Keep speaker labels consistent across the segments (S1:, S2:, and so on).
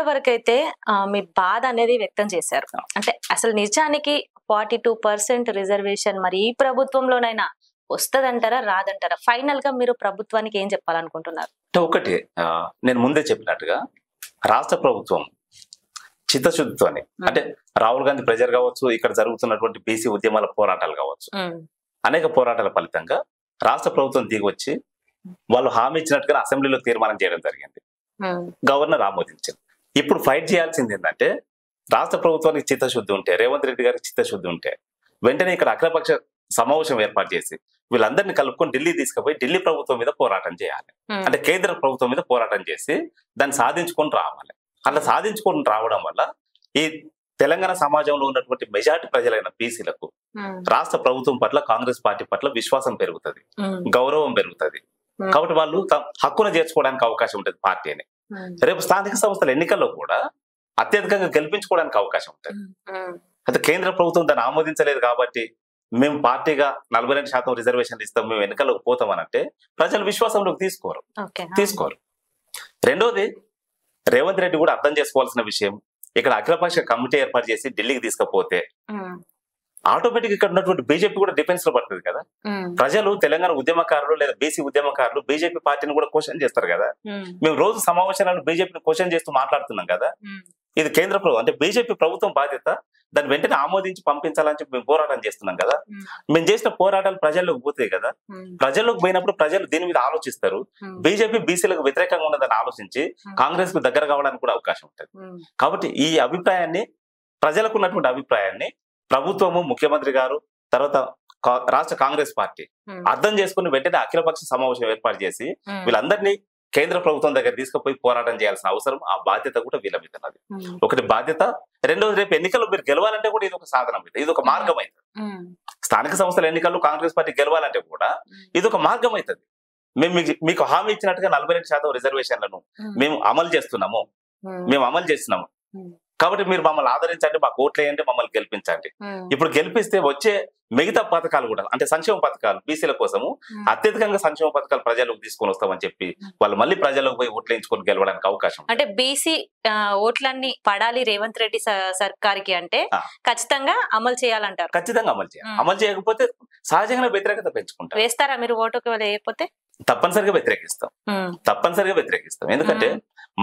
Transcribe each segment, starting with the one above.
S1: వరకు అయితే మీ బాధ అనేది వ్యక్తం చేశారు. అంటే అసలు నిజానికి 42% రిజర్వేషన్ మరి ఈ ప్రభుత్వంలోనైనా వస్తదంటారా, రాదంటారా? ఫైనల్ గా మీరు ప్రభుత్వానికి ఏం చెప్పాలనుకుంటున్నారు?
S2: ఒకటి నేను ముందే చెప్పినట్టుగా రాష్ట్ర ప్రభుత్వం చిత్తశుద్ధితోని, అంటే రాహుల్ గాంధీ ప్రెజర్ కావచ్చు, ఇక్కడ జరుగుతున్నటువంటి బీసీ ఉద్యమాల పోరాటాలు కావచ్చు, అనేక పోరాటాల ఫలితంగా రాష్ట్ర ప్రభుత్వం దిగొచ్చి వాళ్ళు హామీ ఇచ్చినట్టుగా అసెంబ్లీలో తీర్మానం చేయడం జరిగింది. గవర్నర్ ఆమోదించారు. ఇప్పుడు ఫైట్ చేయాల్సింది ఏంటంటే రాష్ట్ర ప్రభుత్వానికి చిత్తశుద్ధి ఉంటే, రేవంత్ రెడ్డి గారికి చిత్తశుద్ధి ఉంటే వెంటనే ఇక్కడ అఖిలపక్ష సమావేశం ఏర్పాటు చేసి వీళ్ళందరినీ కలుపుకొని ఢిల్లీ తీసుకుపోయి ఢిల్లీ ప్రభుత్వం మీద పోరాటం చేయాలి. అంటే కేంద్ర ప్రభుత్వం మీద పోరాటం చేసి దాన్ని సాధించుకొని రావాలి. అలా సాధించుకొని రావడం వల్ల ఈ తెలంగాణ సమాజంలో ఉన్నటువంటి మెజార్టీ ప్రజలైన బీసీలకు రాష్ట్ర ప్రభుత్వం పట్ల, కాంగ్రెస్ పార్టీ పట్ల విశ్వాసం పెరుగుతుంది, గౌరవం పెరుగుతుంది. కాబట్టి వాళ్ళు హక్కును చేర్చుకోవడానికి అవకాశం ఉంటుంది పార్టీని. రేపు స్థానిక సంస్థల ఎన్నికల్లో కూడా అత్యధికంగా గెలిపించుకోవడానికి అవకాశం ఉంటుంది. అయితే కేంద్ర ప్రభుత్వం దాన్ని ఆమోదించలేదు కాబట్టి మేము పార్టీగా 42% రిజర్వేషన్లు ఇస్తాం, మేము ఎన్నికల్లోకి పోతామనంటే ప్రజలు విశ్వాసంలోకి తీసుకోరు. రెండోది, రేవంత్ రెడ్డి కూడా అర్థం చేసుకోవాల్సిన విషయం, ఇక్కడ అఖిలపక్ష కమిటీ ఏర్పాటు చేసి ఢిల్లీకి తీసుకపోతే ఆటోమేటిక్ ఇక్కడ ఉన్నటువంటి బీజేపీ కూడా డిఫెన్స్ లో పడుతుంది కదా. ప్రజలు తెలంగాణ ఉద్యమకారులు లేదా బీసీ ఉద్యమకారులు బీజేపీ పార్టీని కూడా క్వశ్చన్ చేస్తారు కదా. మేము రోజు సమావేశాలను బీజేపీని క్వశ్చన్ చేస్తూ మాట్లాడుతున్నాం కదా. ఇది కేంద్ర ప్రభుత్వం అంటే బీజేపీ ప్రభుత్వం బాధ్యత, దాన్ని వెంటనే ఆమోదించి పంపించాలని చెప్పి మేము పోరాటం చేస్తున్నాం కదా. మేము చేసిన పోరాటాలు ప్రజల్లోకి పోతాయి కదా. ప్రజల్లోకి పోయినప్పుడు ప్రజలు దీని మీద ఆలోచిస్తారు. బీజేపీ బీసీలకు వ్యతిరేకంగా ఉన్నదని ఆలోచించి కాంగ్రెస్ కు దగ్గర కావడానికి కూడా అవకాశం ఉంటుంది. కాబట్టి ఈ అభిప్రాయాన్ని, ప్రజలకు ఉన్నటువంటి అభిప్రాయాన్ని ప్రభుత్వము, ముఖ్యమంత్రి గారు, తర్వాత రాష్ట్ర కాంగ్రెస్ పార్టీ అర్థం చేసుకుని వెంటనే అఖిలపక్ష సమావేశం ఏర్పాటు చేసి వీళ్ళందరినీ కేంద్ర ప్రభుత్వం దగ్గర తీసుకుపోయి పోరాటం చేయాల్సిన అవసరం, ఆ బాధ్యత కూడా వీళ్ళ మీద ఉన్నది. ఒకటి బాధ్యత. రెండోది, రేపు ఎన్నికల్లో మీరు గెలవాలంటే కూడా ఇది ఒక సాధనం, ఇది ఒక మార్గం అవుతుంది. స్థానిక సంస్థల ఎన్నికల్లో కాంగ్రెస్ పార్టీ గెలవాలంటే కూడా ఇది ఒక మార్గం అవుతుంది. మేము మీకు హామీ ఇచ్చినట్టుగా 42% రిజర్వేషన్లను మేము అమలు చేస్తున్నాము. కాబట్టి మీరు మమ్మల్ని ఆదరించండి, మాకు ఓట్లు వేయండి, మమ్మల్ని గెలిపించండి. ఇప్పుడు గెలిపిస్తే వచ్చే మిగతా పథకాలు కూడా, అంటే సంక్షేమ పథకాలు బీసీల కోసము అత్యధికంగా సంక్షేమ పథకాలు ప్రజలకు తీసుకొని వస్తామని చెప్పి వాళ్ళు మళ్ళీ ప్రజలకు పోయి ఓట్లు వేయించుకొని గెలవడానికి అవకాశం.
S1: అంటే బీసీ ఓట్లన్నీ పడాలి రేవంత్ రెడ్డి సర్కార్కి అంటే ఖచ్చితంగా అమలు చేయాలంటారు.
S2: ఖచ్చితంగా అమలు చేయాలి. అమలు చేయకపోతే సహజంగా వ్యతిరేకత పెంచుకుంటారు.
S1: వేస్తారా మీరు ఓటుకు వేయకపోతే?
S2: తప్పనిసరిగా వ్యతిరేకిస్తాం. ఎందుకంటే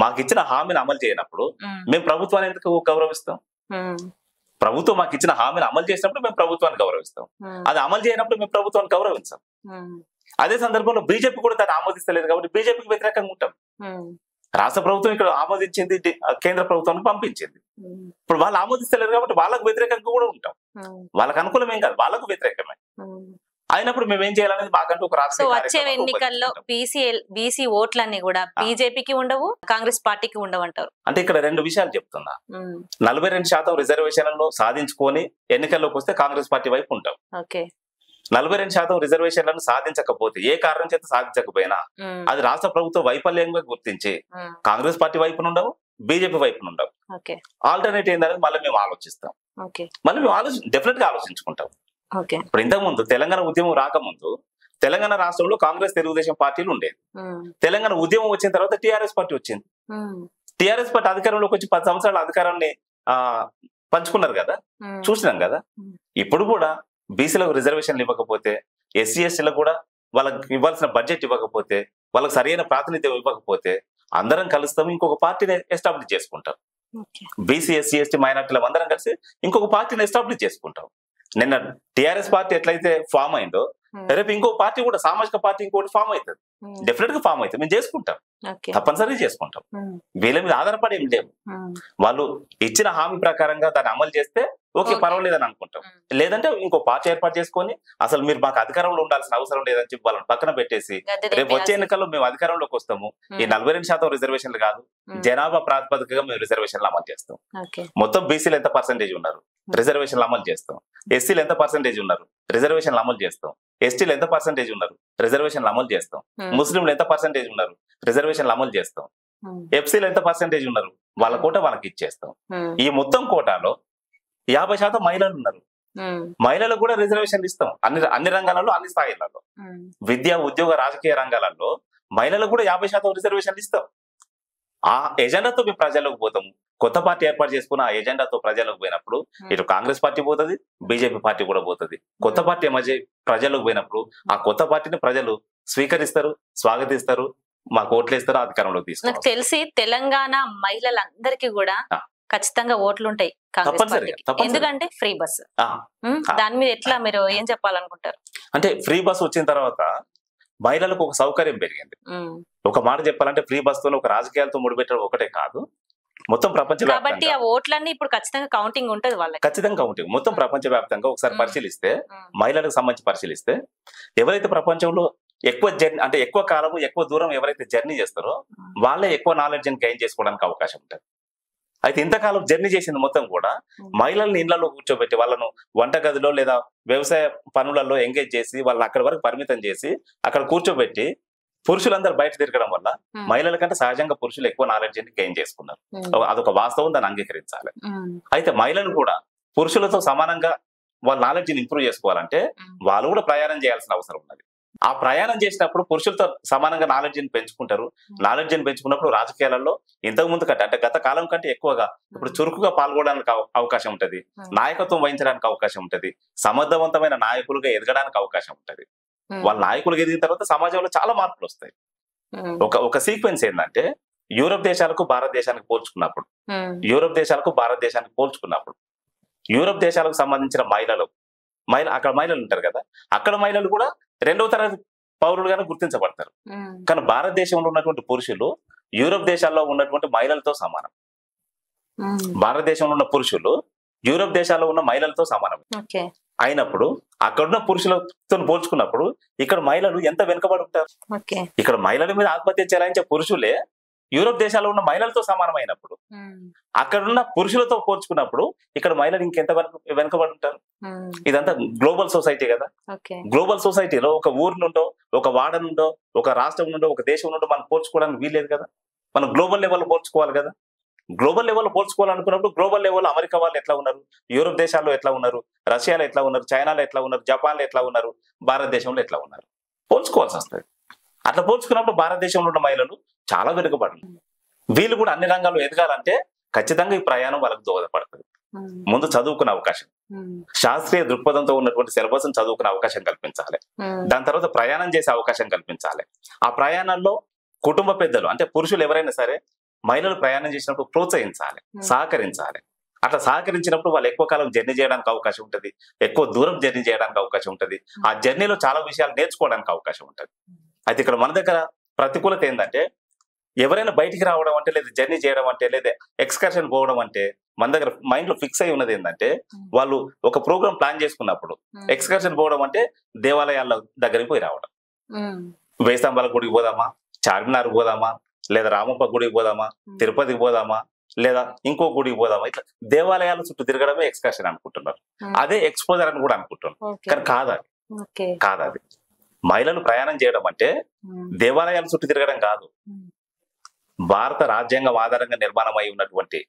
S2: మాకు ఇచ్చిన హామీని అమలు చేయనప్పుడు మేము ప్రభుత్వాన్ని ఎందుకు గౌరవిస్తాం? ప్రభుత్వం మాకు ఇచ్చిన హామీని అమలు చేసినప్పుడు మేము ప్రభుత్వాన్ని గౌరవిస్తాం. అది అమలు చేయనప్పుడు మేము ప్రభుత్వాన్ని గౌరవించాం. అదే సందర్భంలో బీజేపీ కూడా దాన్ని ఆమోదిస్తలేదు కాబట్టి బీజేపీకి వ్యతిరేకంగా ఉంటాం. రాష్ట్ర ప్రభుత్వం ఇక్కడ ఆమోదించింది, కేంద్ర ప్రభుత్వానికి పంపించింది. ఇప్పుడు వాళ్ళు ఆమోదిస్తలేరు కాబట్టి వాళ్ళకు వ్యతిరేకంగా కూడా ఉంటాం. వాళ్ళకు అనుకూలమేం కాదు, వాళ్ళకు వ్యతిరేకమే అయినప్పుడు మేము ఏం చేయాలనేది మాకంటూ ఒక రాష్ట్ర.
S1: వచ్చే ఎన్నికల్లో బీసీ ఓట్లన్నీ కూడా బీజేపీకి ఉండవు, కాంగ్రెస్ పార్టీకి ఉండవు అంటారు.
S2: అంటే ఇక్కడ రెండు విషయాలు చెప్తున్నా. 42% రిజర్వేషన్లను సాధించుకొని ఎన్నికల్లోకి వస్తే కాంగ్రెస్ పార్టీ వైపు ఉంటాం. 42% రిజర్వేషన్లను సాధించకపోతే, ఏ కారణం చేత సాధించకపోయినా అది రాష్ట్ర ప్రభుత్వ వైఫల్యంగా గుర్తించి కాంగ్రెస్ పార్టీ వైపున ఉండవు, బీజేపీ వైపున ఉండవు. ఆల్టర్నేట్ ఏందనేది మళ్ళీ మేము ఆలోచిస్తాం. మళ్ళీ మేము డెఫినెట్ గా ఆలోచించుకుంటాం. ఇప్పుడు ఇంతకుముందు తెలంగాణ ఉద్యమం రాకముందు తెలంగాణ రాష్ట్రంలో కాంగ్రెస్, తెలుగుదేశం పార్టీలు ఉండేది. తెలంగాణ ఉద్యమం వచ్చిన తర్వాత టీఆర్ఎస్ పార్టీ వచ్చింది. టీఆర్ఎస్ పార్టీ అధికారంలోకి వచ్చి 10 సంవత్సరాల అధికారాన్ని పంచుకున్నారు కదా, చూసినాం కదా. ఇప్పుడు కూడా బీసీలకు రిజర్వేషన్లు ఇవ్వకపోతే, ఎస్సీ ఎస్టీలకు కూడా వాళ్ళకి ఇవ్వాల్సిన బడ్జెట్ ఇవ్వకపోతే, వాళ్ళకి సరైన ప్రాతినిధ్యం ఇవ్వకపోతే అందరం కలుస్తాం, ఇంకొక పార్టీని ఎస్టాబ్లిష్ చేసుకుంటాం. బీసీ, ఎస్సీ, ఎస్టీ, మైనార్టీలు అందరం కలిసి ఇంకొక పార్టీని ఎస్టాబ్లిష్ చేసుకుంటాం. నిన్న టీఆర్ఎస్ పార్టీ ఎట్లయితే ఫామ్ అయిందో రేపు ఇంకో పార్టీ కూడా, సామాజిక పార్టీ ఇంకోటి ఫామ్ అవుతుంది. డెఫినెట్ గా ఫామ్ అవుతుంది. మేము చేసుకుంటాం, తప్పనిసరిగా చేసుకుంటాం. వీళ్ళ మీద ఆధారపడి ఏం లేవు. వాళ్ళు ఇచ్చిన హామీ ప్రకారంగా దాన్ని అమలు చేస్తే ఓకే, పర్వాలేదని అనుకుంటాం. లేదంటే ఇంకో పార్టీ ఏర్పాటు చేసుకొని అసలు మీరు మాకు అధికారంలో ఉండాల్సిన అవసరం లేదని చెప్పి వాళ్ళని పక్కన పెట్టేసి రేపు వచ్చే ఎన్నికల్లో మేము అధికారంలోకి వస్తాము, ఈ 42% రిజర్వేషన్లు కాదు, జనాభా ప్రాతిపదికగా మేము రిజర్వేషన్లు అమలు చేస్తాం. మొత్తం బీసీలు ఎంత పర్సెంటేజ్ ఉన్నారు, రిజర్వేషన్లు అమలు చేస్తాం. ఎస్సీలు ఎంత పర్సెంటేజ్ ఉన్నారు, రిజర్వేషన్లు అమలు చేస్తాం. ఎస్టీలు ఎంత పర్సెంటేజ్ ఉన్నారు, రిజర్వేషన్లు అమలు చేస్తాం. ముస్లింలు ఎంత పర్సెంటేజ్ ఉన్నారు, రిజర్వేషన్లు అమలు చేస్తాం. ఎఫ్సీలు ఎంత పర్సెంటేజ్ ఉన్నారు, వాళ్ళ కోట వాళ్ళకి ఇచ్చేస్తాం. ఈ మొత్తం కోటాలో 50% మహిళలు ఉన్నారు. మహిళలకు కూడా రిజర్వేషన్లు ఇస్తాం. అన్ని రంగాలలో, అన్ని స్థాయిలలో, విద్య, ఉద్యోగ, రాజకీయ రంగాలలో మహిళలకు కూడా 50% రిజర్వేషన్లు ఇస్తాం. ఆ ఎజెండాతో మేము ప్రజల్లోకి పోతాము. కొత్త పార్టీ ఏర్పాటు చేసుకున్న ఆ ఎజెండాతో ప్రజల్లోకి పోయినప్పుడు ఇటు కాంగ్రెస్ పార్టీ పోతుంది, బీజేపీ పార్టీ కూడా పోతుంది. కొత్త పార్టీ మధ్య ప్రజల్లోకి పోయినప్పుడు ఆ కొత్త పార్టీని ప్రజలు స్వీకరిస్తారు, స్వాగతిస్తారు, మాకు ఓట్లేస్తారు, అధికారంలోకి
S1: నాకు
S2: తీసుకుంటారు.
S1: తెలిసి తెలంగాణ మహిళలందరికీ కూడా
S2: ఆ.
S1: ఖచ్చితంగా ఓట్లు ఉంటాయి కాంగ్రెస్
S2: తప్పనిసరిగా,
S1: పార్టీకి.
S2: తప్పనిసరిగా.
S1: ఎందుకంటే ఫ్రీ బస్.
S2: ఆ,
S1: దాని మీద ఎట్లా మీరు ఏం చెప్పాలనుకుంటారు?
S2: అంటే ఫ్రీ బస్ వచ్చిన తర్వాత మహిళలకు ఒక సౌకర్యం పెరిగింది. ఒక మాట చెప్పాలంటే ఫ్రీ బస్ తో ఒక రాజకీయాలతో ముడిపెట్టడం ఒకటే కాదు, మొత్తం
S1: కాబట్టి
S2: ప్రపంచవ్యాప్తంగా
S1: ఆ ఓట్లన్నీ ఇప్పుడు ఖచ్చితంగా కౌంటింగ్ ఉంటది వాళ్ళకి.
S2: ఖచ్చితంగా ఉంటుంది. మొత్తం ప్రపంచవ్యాప్తంగా ఒకసారి పరిశీలిస్తే, మహిళలకు సంబంధించి పరిశీలిస్తే, ఎవరైతే ప్రపంచంలో ఎక్కువ జర్నీ అంటే ఎక్కువ కాలము ఎక్కువ దూరం ఎవరైతే జర్నీ చేస్తారో వాళ్ళే ఎక్కువ నాలెడ్జ్ గెయిన్ చేసుకోవడానికి అవకాశం ఉంటుంది. అయితే ఇంతకాలం జర్నీ చేసింది మొత్తం కూడా మహిళల్ని ఇళ్లలో కూర్చోబెట్టి వాళ్ళను వంటగదిలో లేదా వ్యవసాయ పనులలో ఎంగేజ్ చేసి వాళ్ళని అక్కడి వరకు పరిమితం చేసి అక్కడ కూర్చోబెట్టి పురుషులందరూ బయట తిరగడం వల్ల మహిళల కంటే సహజంగా పురుషులు ఎక్కువ నాలెడ్జ్ గెయిన్ చేసుకున్నారు. అదొక వాస్తవం, దాన్ని అంగీకరించాలి. అయితే మహిళలు కూడా పురుషులతో సమానంగా వాళ్ళ నాలెడ్జ్ ఇంప్రూవ్ చేసుకోవాలంటే వాళ్ళు కూడా ప్రయాణం చేయాల్సిన అవసరం ఉన్నది. ఆ ప్రయాణం చేసినప్పుడు పురుషులతో సమానంగా నాలెడ్జ్ పెంచుకుంటారు. నాలెడ్జ్ పెంచుకున్నప్పుడు రాజకీయాలలో ఇంతకు ముందు కంటే అంటే గత కాలం కంటే ఎక్కువగా ఇప్పుడు చురుకుగా పాల్గొనడానికి అవకాశం ఉంటది, నాయకత్వం వహించడానికి అవకాశం ఉంటది, సమర్థవంతమైన నాయకులుగా ఎదగడానికి అవకాశం ఉంటది. వాళ్ళ నాయకులు ఎదిగిన తర్వాత సమాజంలో చాలా మార్పులు వస్తాయి. ఒక సీక్వెన్స్ ఏంటంటే యూరోప్ దేశాలకు భారతదేశానికి పోల్చుకున్నప్పుడు యూరోప్ దేశాలకు సంబంధించిన అక్కడ మహిళలు ఉంటారు కదా, అక్కడ మహిళలు కూడా రెండవ తరగతి పౌరులుగానే గుర్తించబడతారు. కానీ భారతదేశంలో ఉన్నటువంటి పురుషులు యూరోప్ దేశాల్లో ఉన్నటువంటి మహిళలతో సమానం. భారతదేశంలో ఉన్న పురుషులు యూరోప్ దేశాల్లో ఉన్న మహిళలతో సమానం అయినప్పుడు అక్కడున్న పురుషులతో పోల్చుకున్నప్పుడు ఇక్కడ మహిళలు ఎంత వెనుకబడి ఉంటారు. ఇక్కడ మహిళల మీద ఆత్మహత్య చెలాయించే పురుషులే యూరోప్ దేశాల్లో ఉన్న మహిళలతో సమానమైనప్పుడు అక్కడున్న పురుషులతో పోల్చుకున్నప్పుడు ఇక్కడ మహిళలు ఇంకెంత వెనుకబడి ఉంటారు. ఇదంతా గ్లోబల్ సొసైటీ కదా. గ్లోబల్ సొసైటీలో ఒక ఊరు నుండో, ఒక వాడ నుండో, ఒక రాష్ట్రం నుండో, ఒక దేశం నుండో మనం పోల్చుకోవడానికి వీల్లేదు కదా. మనం గ్లోబల్ లెవెల్లో పోల్చుకోవాలి కదా. గ్లోబల్ లెవెల్లో పోల్చుకోవాలనుకున్నప్పుడు గ్లోబల్ లెవెల్లో అమెరికా వాళ్ళు ఎట్లా ఉన్నారు, యూరోప్ దేశాల్లో ఎట్లా ఉన్నారు, రష్యాలో ఎట్లా ఉన్నారు, చైనాలో ఎట్లా ఉన్నారు, జపాన్లో ఎట్లా ఉన్నారు, భారతదేశంలో ఎట్లా ఉన్నారు పోల్చుకోవాల్సి వస్తుంది. అట్లా పోల్చుకున్నప్పుడు భారతదేశంలో ఉన్న మహిళలు చాలా వెనుకబడి వీళ్ళు కూడా అన్ని రంగాల్లో ఎదగాలంటే ఖచ్చితంగా ఈ ప్రయాణం వాళ్ళకు దోహదపడుతుంది. ముందు చదువుకునే అవకాశం, శాస్త్రీయ దృక్పథంతో ఉన్నటువంటి సిలబస్ చదువుకునే అవకాశం కల్పించాలి. దాని తర్వాత ప్రయాణం చేసే అవకాశం కల్పించాలి. ఆ ప్రయాణంలో కుటుంబ పెద్దలు అంటే పురుషులు ఎవరైనా సరే మహిళలు ప్రయాణం చేసినప్పుడు ప్రోత్సహించాలి, సహకరించాలి. అట్లా సహకరించినప్పుడు వాళ్ళు ఎక్కువ కాలం జర్నీ చేయడానికి అవకాశం ఉంటుంది, ఎక్కువ దూరం జర్నీ చేయడానికి అవకాశం ఉంటుంది. ఆ జర్నీలో చాలా విషయాలు నేర్చుకోవడానికి అవకాశం ఉంటుంది. అయితే ఇక్కడ మన దగ్గర ప్రతికూలత ఏంటంటే ఎవరైనా బయటికి రావడం అంటే లేదా జర్నీ చేయడం అంటే లేదా ఎక్స్కర్షన్ పోవడం అంటే మన దగ్గర మైండ్ లో ఫిక్స్ అయి ఉన్నది ఏంటంటే వాళ్ళు ఒక ప్రోగ్రామ్ ప్లాన్ చేసుకున్నప్పుడు ఎక్స్కర్షన్ పోవడం అంటే దేవాలయాల దగ్గరికి పోయి రావడం. వేస్తంబాల గుడికి పోదామా, చార్మినార్ పోదామా, లేదా రామప్ప గుడికి పోదామా, తిరుపతికి పోదామా, లేదా ఇంకో గుడికి పోదామా, ఇట్లా దేవాలయాల చుట్టూ తిరగడమే ఎక్స్కర్షన్ అనుకుంటున్నారు. అదే ఎక్స్పోజర్ అని కూడా అనుకుంటున్నారు. కానీ కాదది. మహిళలు ప్రయాణం చేయడం అంటే దేవాలయాల చుట్టూ తిరగడం కాదు. భారత రాజ్యాంగం ఆధారంగా నిర్మాణం అయి ఉన్నటువంటి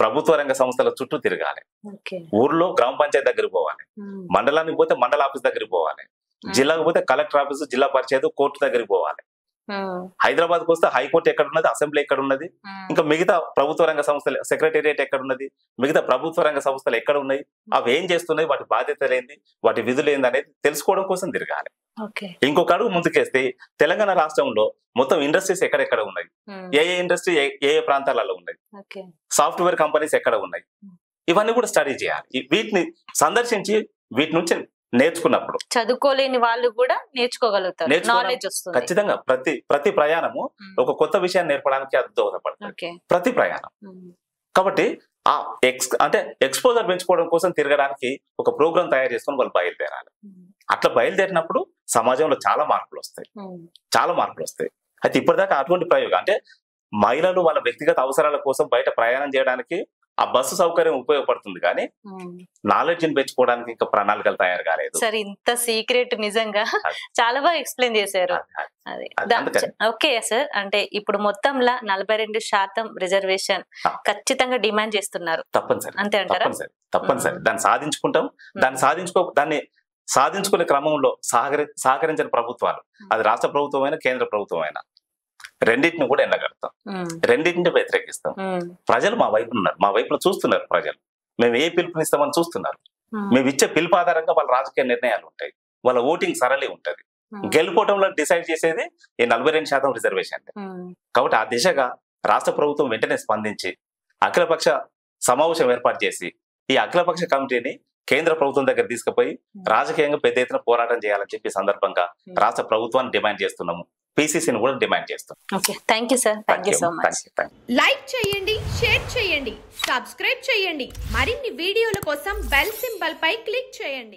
S2: ప్రభుత్వ రంగ సంస్థల చుట్టూ తిరగాలి. ఊర్లో గ్రామ పంచాయతీ దగ్గరికి పోవాలి, మండలానికి పోతే మండల ఆఫీస్ దగ్గరికి పోవాలి, జిల్లాకు పోతే కలెక్టర్ ఆఫీసు, జిల్లా పరిషత్, కోర్టు దగ్గరికి పోవాలి. హైదరాబాద్ కు వస్తే హైకోర్టు ఎక్కడ ఉన్నది, అసెంబ్లీ ఎక్కడ ఉన్నది, ఇంకా మిగతా ప్రభుత్వ రంగ సంస్థలు సెక్రటేరియట్ ఎక్కడ ఉన్నది, మిగతా ప్రభుత్వ రంగ సంస్థలు ఎక్కడ ఉన్నాయి, అవి ఏం చేస్తున్నాయి, వాటి బాధ్యతలు ఏంది, వాటి విధులు ఏంది అనేది తెలుసుకోవడం కోసం తిరగాలి. ఇంకొక అడుగు ముందుకేస్తే తెలంగాణ రాష్ట్రంలో మొత్తం ఇండస్ట్రీస్ ఎక్కడెక్కడ ఉన్నాయి, ఏ ఇండస్ట్రీ ఏ ప్రాంతాలలో ఉన్నాయి, సాఫ్ట్వేర్ కంపెనీస్ ఎక్కడ ఉన్నాయి, ఇవన్నీ కూడా స్టడీ చేయాలి. వీటిని సందర్శించి వీటి నుంచి నేర్చుకున్నప్పుడు
S1: చదువుకోలేని వాళ్ళు కూడా నేర్చుకోగలుగుతారు, నాలెడ్జ్ వస్తుంది.
S2: ఖచ్చితంగా ప్రతి ప్రయాణము ఒక కొత్త విషయాన్ని నేర్పడానికి అది దోహదపడుతుంది, ప్రతి ప్రయాణం. కాబట్టి ఆ అంటే ఎక్స్పోజర్ పెంచుకోవడం కోసం తిరగడానికి ఒక ప్రోగ్రామ్ తయారు చేసుకొని వాళ్ళు బయలుదేరాలి. అట్లా బయలుదేరినప్పుడు సమాజంలో చాలా మార్పులు వస్తాయి. అయితే ఇప్పటిదాకా అటువంటి ప్రయోగం అంటే మహిళలు వాళ్ళ వ్యక్తిగత అవసరాల కోసం బయట ప్రయాణం చేయడానికి ఆ బస్సు సౌకర్యం ఉపయోగపడుతుంది, కానీ నాలెడ్జ్ ని పెంచుకోవడానికి ఇంకా ప్రణాళికలు తయారు కాలేదు.
S1: సార్ ఇంత సీక్రెట్ నిజంగా చాలా బాగా ఎక్స్ప్లెయిన్ చేశారు. ఓకే సార్, అంటే ఇప్పుడు మొత్తంలో 42% రిజర్వేషన్ ఖచ్చితంగా డిమాండ్ చేస్తున్నారు.
S2: తప్పనిసరి,
S1: అంతే అంటారా?
S2: తప్పనిసరి దాన్ని సాధించుకుంటాం. దాన్ని సాధించుకునే క్రమంలో సహకరించిన ప్రభుత్వాలు, అది రాష్ట్ర ప్రభుత్వం అయినా కేంద్ర ప్రభుత్వం అయినా, రెండింటిని కూడా ఎండగడతాం, రెండింటిని వ్యతిరేకిస్తాం. ప్రజలు మా వైపు ఉన్నారు, మా వైపులో చూస్తున్నారు ప్రజలు. మేము ఏ పిలుపునిస్తామని చూస్తున్నారు. మేము ఇచ్చే పిలుపు ఆధారంగా వాళ్ళ రాజకీయ నిర్ణయాలు ఉంటాయి, వాళ్ళ ఓటింగ్ సరళి ఉంటది. గెలుపోవటంలో డిసైడ్ చేసేది ఈ 42% రిజర్వేషన్. కాబట్టి ఆ దిశగా రాష్ట్ర ప్రభుత్వం వెంటనే స్పందించి అఖిలపక్ష సమావేశం ఏర్పాటు చేసి ఈ అఖిలపక్ష కమిటీని కేంద్ర ప్రభుత్వం దగ్గర తీసుకుపోయి రాజకీయంగా పెద్ద ఎత్తున పోరాటం చేయాలని చెప్పి సందర్భంగా రాష్ట్ర ప్రభుత్వాన్ని డిమాండ్ చేస్తున్నాము, పిసిసిని కూడా డిమాండ్ చేస్తున్నాం.
S1: Thank you sir, thank you so much.
S3: Like చేయండి, షేర్ చేయండి, సబ్స్క్రైబ్ చేయండి. మరిన్ని వీడియోల కోసం బెల్ సింబల్ పై క్లిక్ చేయండి.